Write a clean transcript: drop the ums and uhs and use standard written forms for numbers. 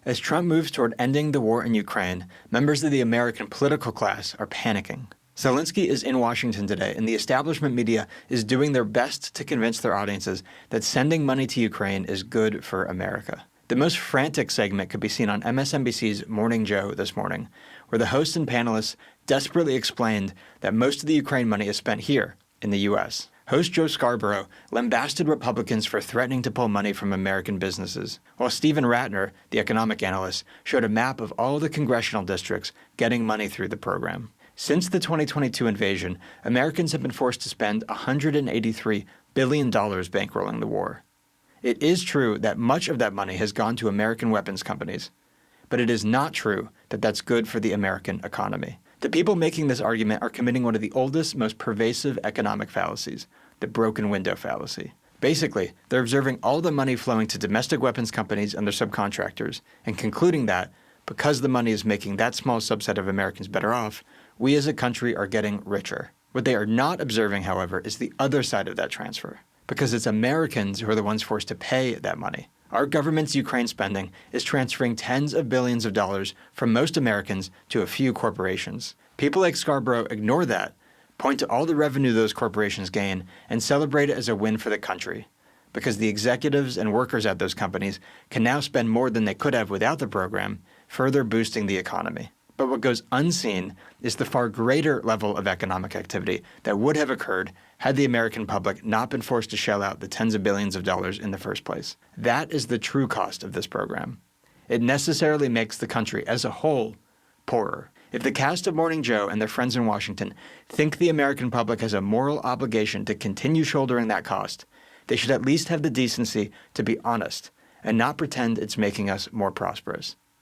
As Trump moves toward ending the war in Ukraine, members of the American political class are panicking. Zelensky is in Washington today, and the establishment media is doing their best to convince their audiences that sending money to Ukraine is good for America. The most frantic segment could be seen on MSNBC's Morning Joe this morning, where the host and panelists desperately explained that most of the Ukraine money is spent here, in the U.S. Host Joe Scarborough lambasted Republicans for threatening to pull money from American businesses, while Stephen Ratner, the economic analyst, showed a map of all the congressional districts getting money through the program. Since the 2022 invasion, Americans have been forced to spend $183 billion bankrolling the war. It is true that much of that money has gone to American weapons companies, but it is not true that that's good for the American economy. The people making this argument are committing one of the oldest, most pervasive economic fallacies, the broken window fallacy. Basically, they're observing all the money flowing to domestic weapons companies and their subcontractors, and concluding that, because the money is making that small subset of Americans better off, we as a country are getting richer. What they are not observing, however, is the other side of that transfer, because it's Americans who are the ones forced to pay that money. Our government's Ukraine spending is transferring tens of billions of dollars from most Americans to a few corporations. People like Scarborough ignore that, point to all the revenue those corporations gain, and celebrate it as a win for the country, because the executives and workers at those companies can now spend more than they could have without the program, further boosting the economy. But what goes unseen is the far greater level of economic activity that would have occurred had the American public not been forced to shell out the tens of billions of dollars in the first place. That is the true cost of this program. It necessarily makes the country as a whole poorer. If the cast of Morning Joe and their friends in Washington think the American public has a moral obligation to continue shouldering that cost, they should at least have the decency to be honest and not pretend it's making us more prosperous.